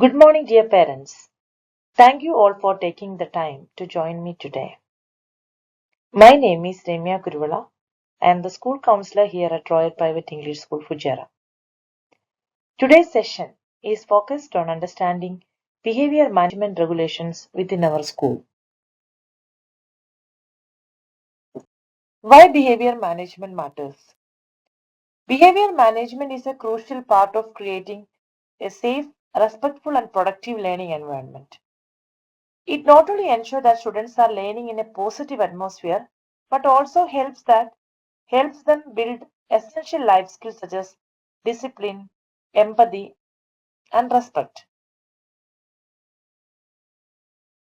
Good morning, dear parents. Thank you all for taking the time to join me today. My name is Remya Kuruvala. I am the school counselor here at Royal Private English School, Fujairah. Today's session is focused on understanding behavior management regulations within our school. Why behavior management matters? Behavior management is a crucial part of creating a safe, respectful, and productive learning environment. It not only ensures that students are learning in a positive atmosphere, but also helps them build essential life skills such as discipline, empathy, and respect.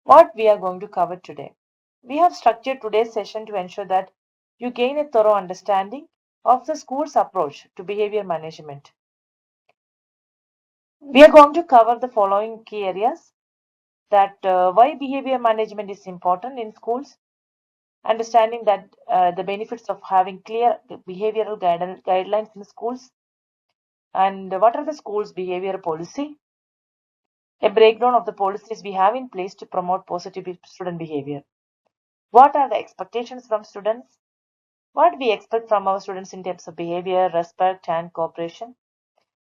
What we are going to cover today. We have structured today's session to ensure that you gain a thorough understanding of the school's approach to behavior management. We are going to cover the following key areas that why behavior management is important in schools, understanding that the benefits of having clear behavioral guidelines in schools, and what are the school's behavior policy, a breakdown of the policies we have in place to promote positive student behavior. What are the expectations from students? What we expect from our students in terms of behavior, respect, and cooperation?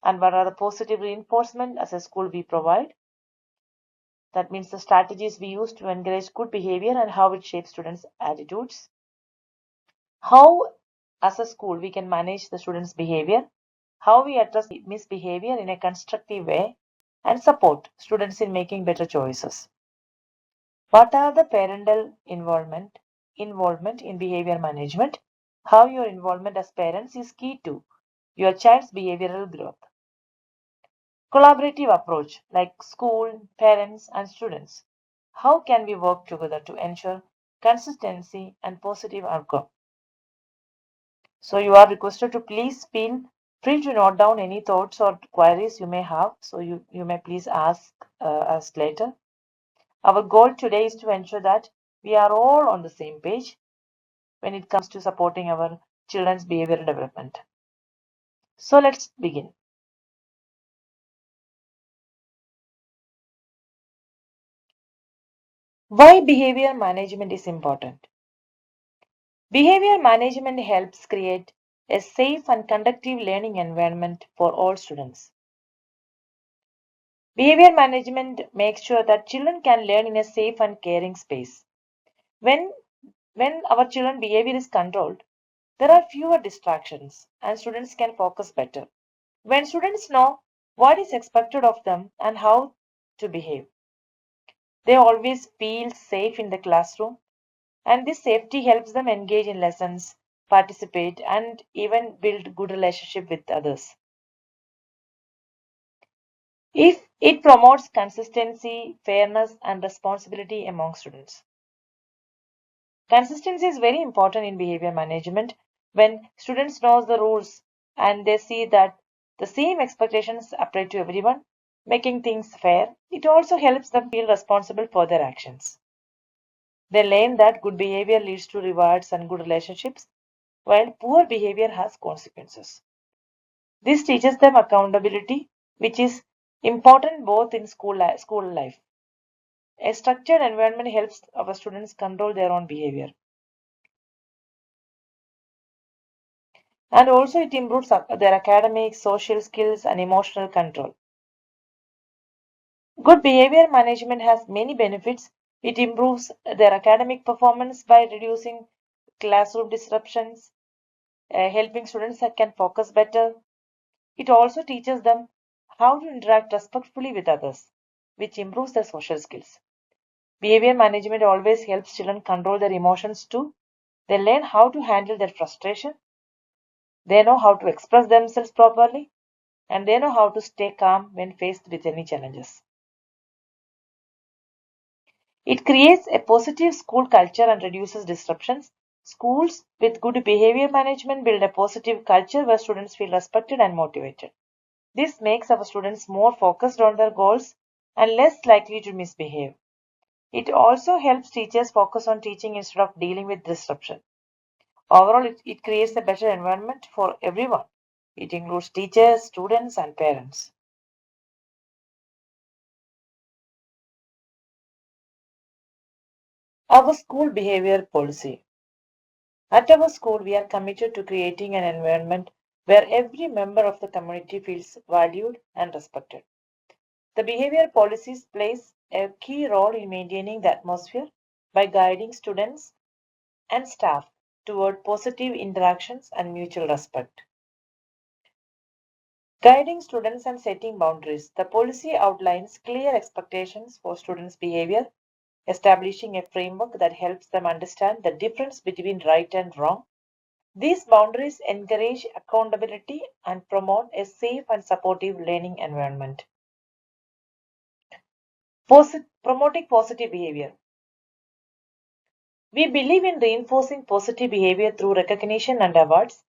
And what are the positive reinforcement as a school we provide? That means the strategies we use to encourage good behavior and how it shapes students' attitudes. How, as a school, we can manage the students' behavior, how we address misbehavior in a constructive way, and support students in making better choices. What are the parental involvement in behavior management? How your involvement as parents is key to your child's behavioral growth. Collaborative approach like school, parents, and students. How can we work together to ensure consistency and positive outcome? So you are requested to please feel free to note down any thoughts or queries you may have. So you may please ask us later. Our goal today is to ensure that we are all on the same page when it comes to supporting our children's behavioral development. So let's begin. Why behavior management is important? Behavior management helps create a safe and conducive learning environment for all students. Behavior management makes sure that children can learn in a safe and caring space. When when our children behavior is controlled, there are fewer distractions and students can focus better. When students know what is expected of them and how to behave, they always feel safe in the classroom, and this safety helps them engage in lessons, participate, and even build good relationship with others. If it promotes consistency, fairness, and responsibility among students. Consistency is very important in behavior management. When students know the rules and they see that the same expectations apply to everyone, making things fair, it also helps them feel responsible for their actions. They learn that good behavior leads to rewards and good relationships, while poor behavior has consequences. This teaches them accountability, which is important both in school life. A structured environment helps our students control their own behavior. And also it improves their academic, social skills, and emotional control. Good behavior management has many benefits. It improves their academic performance by reducing classroom disruptions, helping students that can focus better. It also teaches them how to interact respectfully with others, which improves their social skills. Behavior management always helps children control their emotions too. They learn how to handle their frustration. They know how to express themselves properly, and they know how to stay calm when faced with any challenges. It creates a positive school culture and reduces disruptions. Schools with good behavior management build a positive culture where students feel respected and motivated. This makes our students more focused on their goals and less likely to misbehave. It also helps teachers focus on teaching instead of dealing with disruption. Overall, it creates a better environment for everyone. It includes teachers, students, and parents. Our school behavior policy. At our school, we are committed to creating an environment where every member of the community feels valued and respected. The behavior policies plays a key role in maintaining the atmosphere by guiding students and staff toward positive interactions and mutual respect. Guiding students and setting boundaries. The policy outlines clear expectations for students' behavior, establishing a framework that helps them understand the difference between right and wrong. These boundaries encourage accountability and promote a safe and supportive learning environment. Promoting positive behavior. We believe in reinforcing positive behavior through recognition and awards.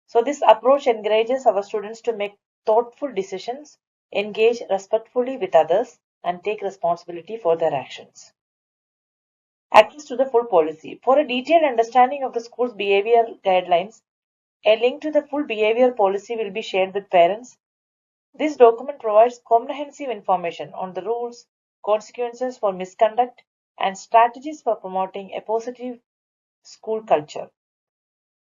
So, this approach encourages our students to make thoughtful decisions, engage respectfully with others, and take responsibility for their actions. Access to the full policy. For a detailed understanding of the school's behavior guidelines, a link to the full behavior policy will be shared with parents. This document provides comprehensive information on the rules, consequences for misconduct, and strategies for promoting a positive school culture.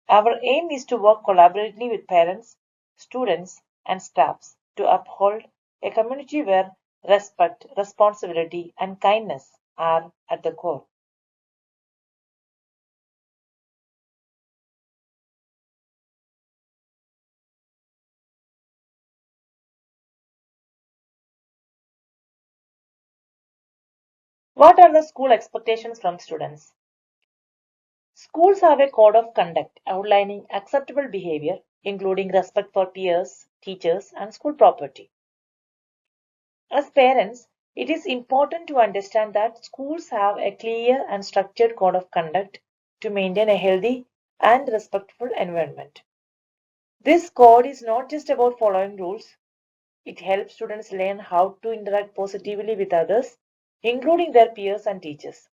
Our aim is to work collaboratively with parents, students, and staffs to uphold a community where respect, responsibility, and kindness are at the core. What are the school expectations from students? Schools have a code of conduct outlining acceptable behavior, including respect for peers, teachers, and school property. As parents, it is important to understand that schools have a clear and structured code of conduct to maintain a healthy and respectful environment. This code is not just about following rules, it helps students learn how to interact positively with others, including their peers and teachers.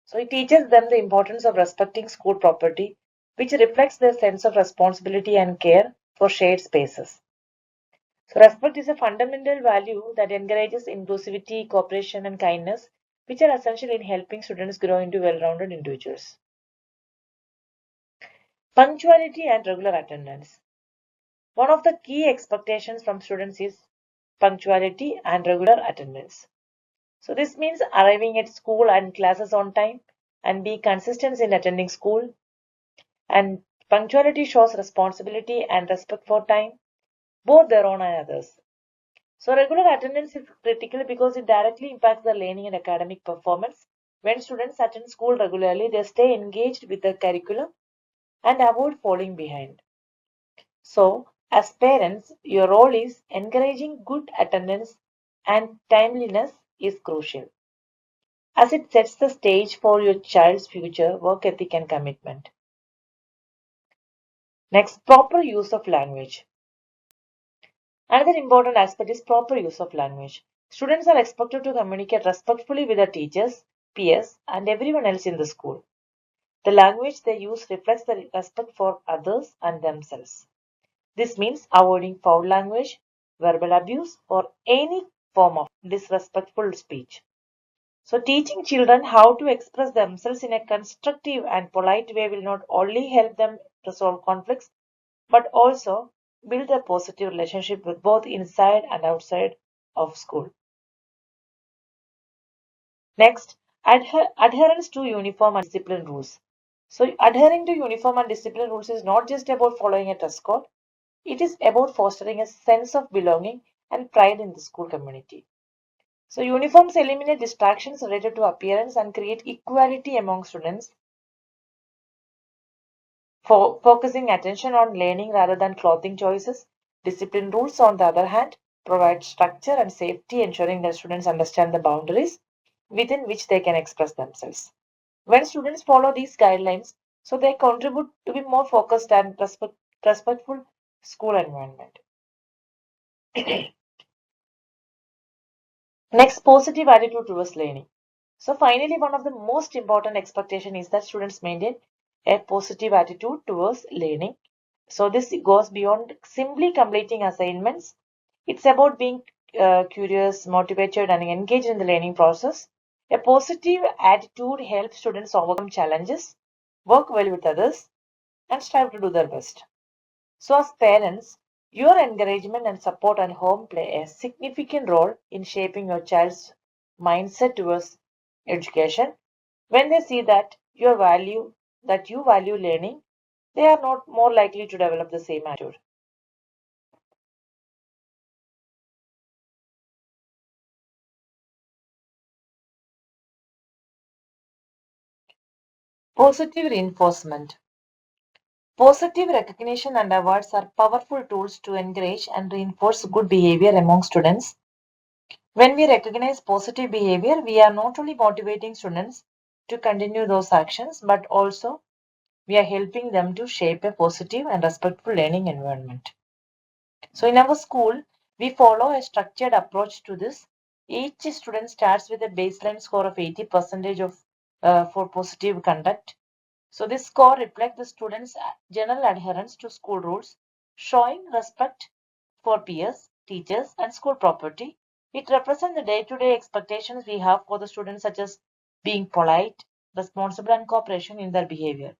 So it teaches them the importance of respecting school property, which reflects their sense of responsibility and care for shared spaces. So respect is a fundamental value that encourages inclusivity, cooperation, and kindness, which are essential in helping students grow into well-rounded individuals. Punctuality and regular attendance. One of the key expectations from students is punctuality and regular attendance. So this means arriving at school and classes on time and be consistent in attending school. And punctuality shows responsibility and respect for time, both their own and others. So regular attendance is critical because it directly impacts the learning and academic performance. When students attend school regularly, they stay engaged with the curriculum and avoid falling behind. So, as parents, your role is encouraging good attendance, and timeliness is crucial as it sets the stage for your child's future work ethic and commitment. Next, proper use of language. Another important aspect is proper use of language. Students are expected to communicate respectfully with their teachers, peers, and everyone else in the school. The language they use reflects the respect for others and themselves. This means avoiding foul language, verbal abuse, or any form of disrespectful speech. So, teaching children how to express themselves in a constructive and polite way will not only help them resolve conflicts but also build a positive relationship with both inside and outside of school. Next, adherence to uniform and discipline rules. So, adhering to uniform and discipline rules is not just about following a dress code, it is about fostering a sense of belonging and pride in the school community. So, uniforms eliminate distractions related to appearance and create equality among students, focusing attention on learning rather than clothing choices. Discipline rules, on the other hand, provide structure and safety, ensuring that students understand the boundaries within which they can express themselves. When students follow these guidelines, so they contribute to be more focused and respectful school environment. Next, positive attitude towards learning. So finally, one of the most important expectation is that students maintain a positive attitude towards learning. So this goes beyond simply completing assignments. It's about being curious, motivated, and engaged in the learning process. A positive attitude helps students overcome challenges, work well with others, and strive to do their best. So, as parents, your encouragement and support at home play a significant role in shaping your child's mindset towards education. When they see that you value learning, they are not more likely to develop the same attitude. Positive reinforcement. Positive recognition and awards are powerful tools to encourage and reinforce good behavior among students. When we recognize positive behavior, we are not only motivating students to continue those actions, but also we are helping them to shape a positive and respectful learning environment. So, in our school, we follow a structured approach to this. Each student starts with a baseline score of 80% for positive conduct. So, this score reflects the students' general adherence to school rules, showing respect for peers, teachers, and school property. It represents the day-to-day expectations we have for the students, such as being polite, responsible, and cooperation in their behavior.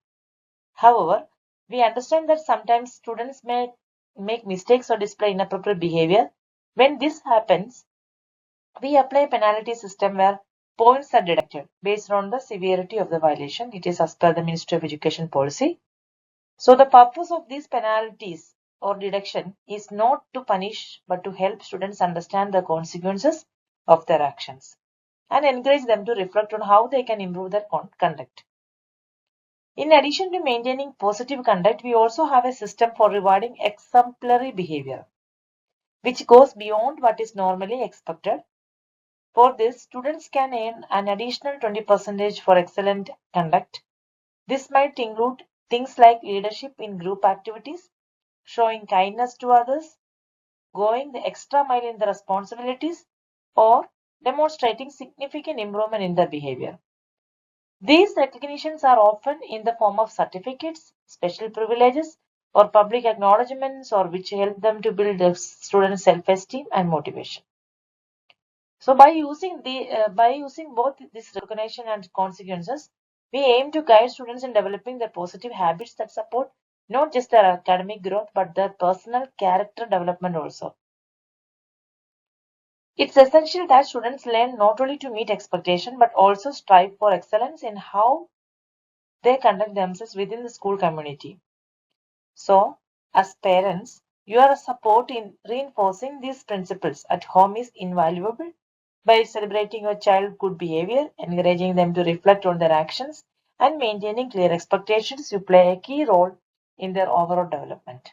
However, we understand that sometimes students may make mistakes or display inappropriate behavior. When this happens, we apply a penalty system where points are deducted based on the severity of the violation. It is as per the Ministry of Education policy. So the purpose of these penalties or deduction is not to punish but to help students understand the consequences of their actions and encourage them to reflect on how they can improve their conduct. In addition to maintaining positive conduct, we also have a system for rewarding exemplary behavior, which goes beyond what is normally expected. For this, students can earn an additional 20% for excellent conduct. This might include things like leadership in group activities, showing kindness to others, going the extra mile in the responsibilities, or demonstrating significant improvement in their behavior. These recognitions are often in the form of certificates, special privileges, or public acknowledgements, or which help them to build the students' self-esteem and motivation. So, by using both this recognition and consequences, we aim to guide students in developing their positive habits that support not just their academic growth but their personal character development also. It's essential that students learn not only to meet expectation but also strive for excellence in how they conduct themselves within the school community. So, as parents, your support in reinforcing these principles at home is invaluable. By celebrating your child's good behavior, encouraging them to reflect on their actions, and maintaining clear expectations, you play a key role in their overall development.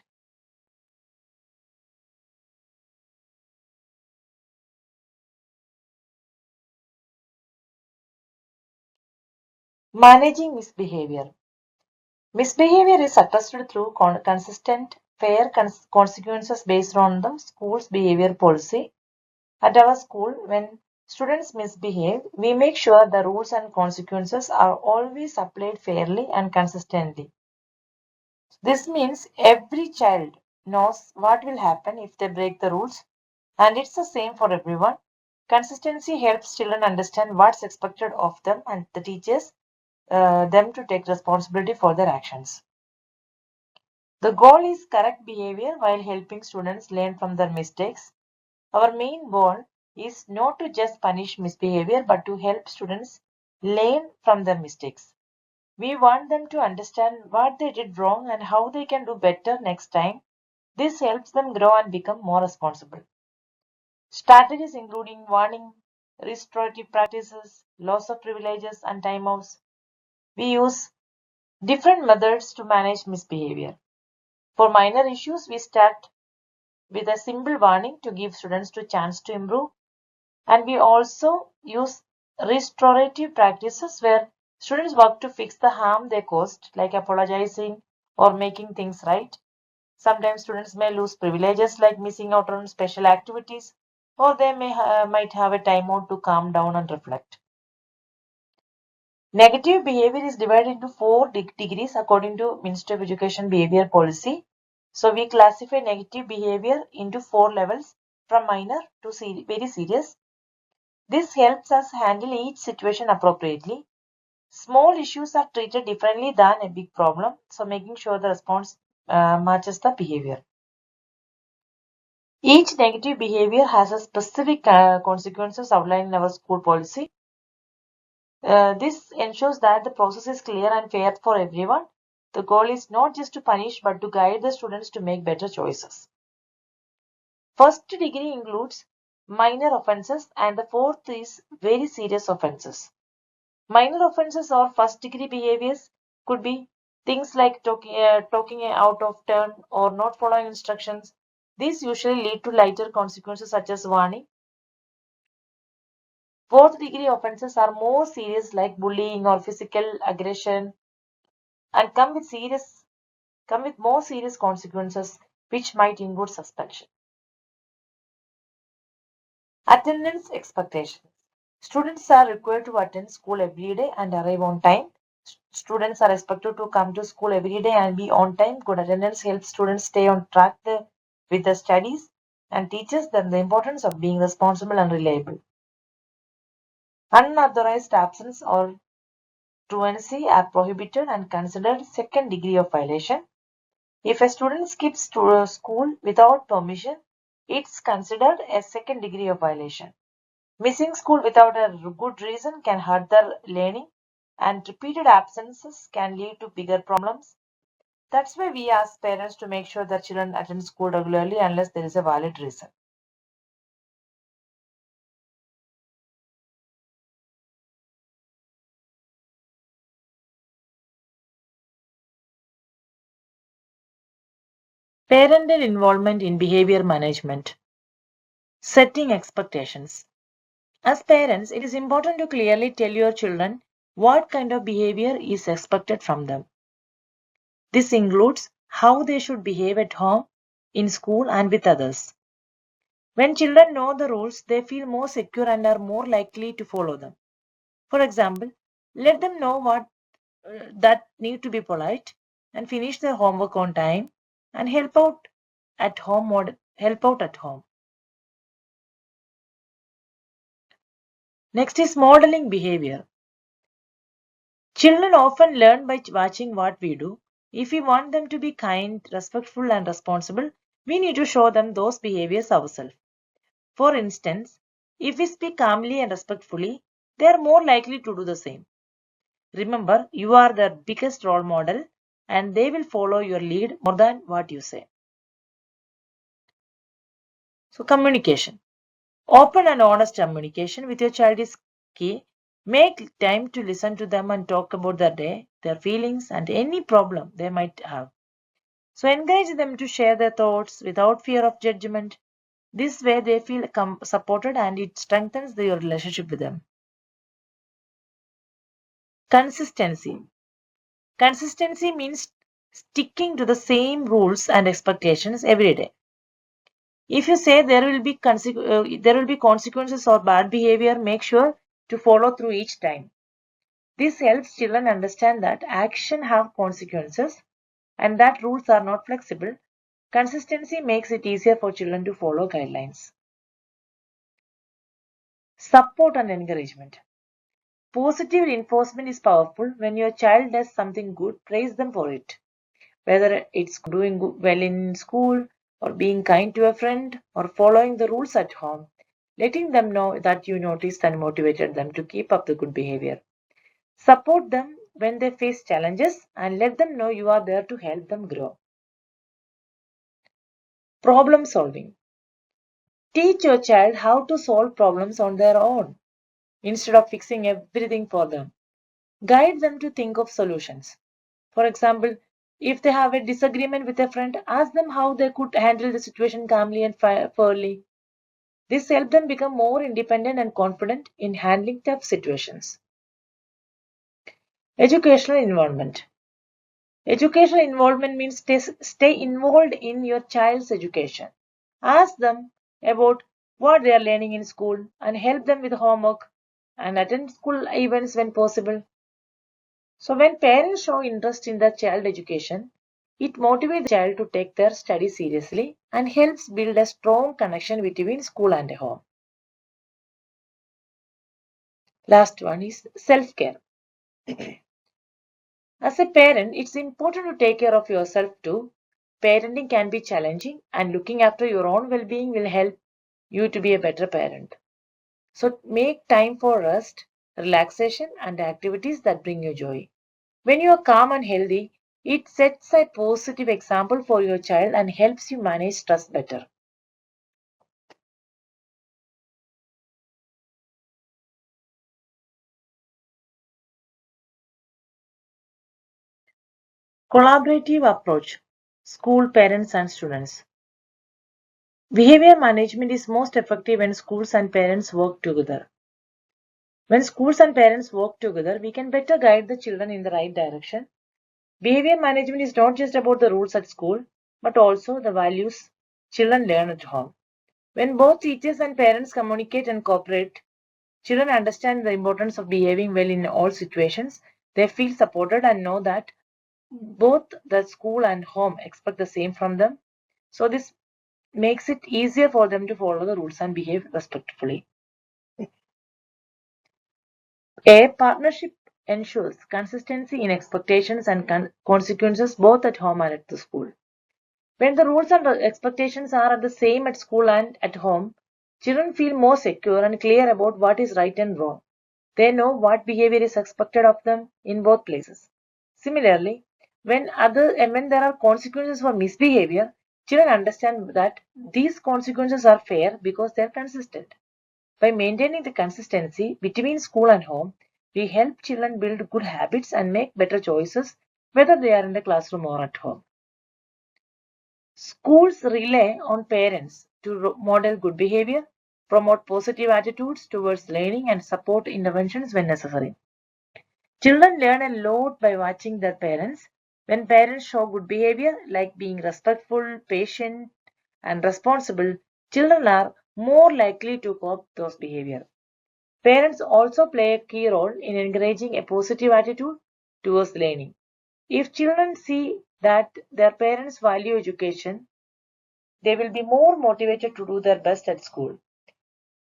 Managing misbehavior. Misbehavior is addressed through consistent, fair consequences based on the school's behavior policy. At our school, when students misbehave, we make sure the rules and consequences are always applied fairly and consistently. This means every child knows what will happen if they break the rules, and it's the same for everyone. Consistency helps children understand what's expected of them and the teachers them to take responsibility for their actions. The goal is correct behavior while helping students learn from their mistakes. Our main goal is not to just punish misbehavior but to help students learn from their mistakes. We want them to understand what they did wrong and how they can do better next time. This helps them grow and become more responsible. Strategies including warning, restorative practices, loss of privileges, and timeouts. We use different methods to manage misbehavior. For minor issues, we start with a simple warning to give students a chance to improve. And we also use restorative practices where students work to fix the harm they caused, like apologizing or making things right. Sometimes students may lose privileges like missing out on special activities, or they might have a timeout to calm down and reflect. Negative behavior is divided into four degrees according to Ministry of Education behavior policy. So we classify negative behavior into four levels from minor to very serious. This helps us handle each situation appropriately. Small issues are treated differently than a big problem, so making sure the response matches the behavior. Each negative behavior has a specific consequences outlined in our school policy. This ensures that the process is clear and fair for everyone. The goal is not just to punish but to guide the students to make better choices. First degree includes minor offenses and the fourth is very serious offenses. Minor offenses or first degree behaviors could be things like talking out of turn or not following instructions. These usually lead to lighter consequences such as warning. Fourth degree offenses are more serious like bullying or physical aggression and come with more serious consequences which might include suspension. Attendance expectations. Students are required to attend school every day and arrive on time. Students are expected to come to school every day and be on time. Good attendance helps students stay on track with their studies and teaches them the importance of being responsible and reliable. Unauthorized absence or truancy are prohibited and considered second degree of violation. If a student skips to school without permission, it's considered a second degree of violation. Missing school without a good reason can hurt their learning, and repeated absences can lead to bigger problems. That's why we ask parents to make sure their children attend school regularly unless there is a valid reason. Parental involvement in behavior management. Setting expectations. As parents, it is important to clearly tell your children what kind of behavior is expected from them. This includes how they should behave at home, in school, and with others. When children know the rules, they feel more secure and are more likely to follow them. For example, let them know what that need to be polite and finish their homework on time and help out at home. Next is modeling behavior. Children often learn by watching what we do. If we want them to be kind, respectful, and responsible, we need to show them those behaviors ourselves. For instance, if we speak calmly and respectfully, they are more likely to do the same. Remember, you are their biggest role model and they will follow your lead more than what you say. So, communication. Open and honest communication with your child is key. Make time to listen to them and talk about their day, their feelings, and any problem they might have. So, encourage them to share their thoughts without fear of judgment. This way, they feel supported and it strengthens your relationship with them. Consistency. Consistency means sticking to the same rules and expectations every day. If you say there will be consequences or bad behavior, make sure to follow through each time. This helps children understand that action have consequences and that rules are not flexible. Consistency makes it easier for children to follow guidelines. Support and encouragement. Positive reinforcement is powerful. When your child does something good, praise them for it. Whether it's doing well in school, or being kind to a friend, or following the rules at home, letting them know that you noticed and motivated them to keep up the good behavior. Support them when they face challenges and let them know you are there to help them grow. Problem solving. Teach your child how to solve problems on their own instead of fixing everything for them. Guide them to think of solutions. For example, if they have a disagreement with a friend, ask them how they could handle the situation calmly and fairly. This helps them become more independent and confident in handling tough situations. Educational involvement. Educational involvement means stay involved in your child's education. Ask them about what they are learning in school and help them with homework and attend school events when possible. So when parents show interest in their child education, it motivates the child to take their studies seriously and helps build a strong connection between school and home. Last one is self-care. As a parent, it's important to take care of yourself too. Parenting can be challenging, and looking after your own well being will help you to be a better parent. So, make time for rest, relaxation, and activities that bring you joy. When you are calm and healthy, it sets a positive example for your child and helps you manage stress better. Collaborative approach. School, parents, and students. Behavior management is most effective when schools and parents work together. When schools and parents work together, we can better guide the children in the right direction. Behavior management is not just about the rules at school, but also the values children learn at home. When both teachers and parents communicate and cooperate, children understand the importance of behaving well in all situations. They feel supported and know that both the school and home expect the same from them. So, this makes it easier for them to follow the rules and behave respectfully. A partnership ensures consistency in expectations and consequences both at home and at the school. When the rules and expectations are the same at school and at home, children feel more secure and clear about what is right and wrong. They know what behavior is expected of them in both places. Similarly, when there are consequences for misbehavior, children understand that these consequences are fair because they are consistent. By maintaining the consistency between school and home, we help children build good habits and make better choices whether they are in the classroom or at home. Schools rely on parents to model good behavior, promote positive attitudes towards learning, and support interventions when necessary. Children learn a lot by watching their parents. When parents show good behavior, like being respectful, patient, and responsible, children are more likely to copy those behavior. Parents also play a key role in encouraging a positive attitude towards learning. If children see that their parents value education, they will be more motivated to do their best at school.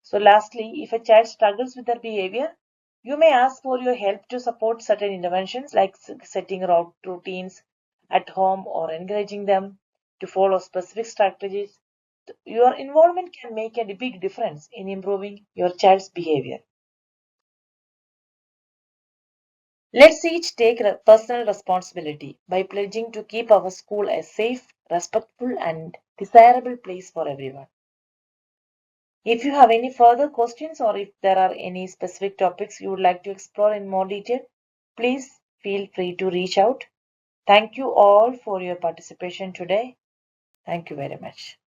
So, lastly, if a child struggles with their behavior, you may ask for your help to support certain interventions like setting routines at home or encouraging them to follow specific strategies. Your involvement can make a big difference in improving your child's behavior. Let's each take personal responsibility by pledging to keep our school a safe, respectful, and desirable place for everyone. If you have any further questions or if there are any specific topics you would like to explore in more detail, please feel free to reach out. Thank you all for your participation today. Thank you very much.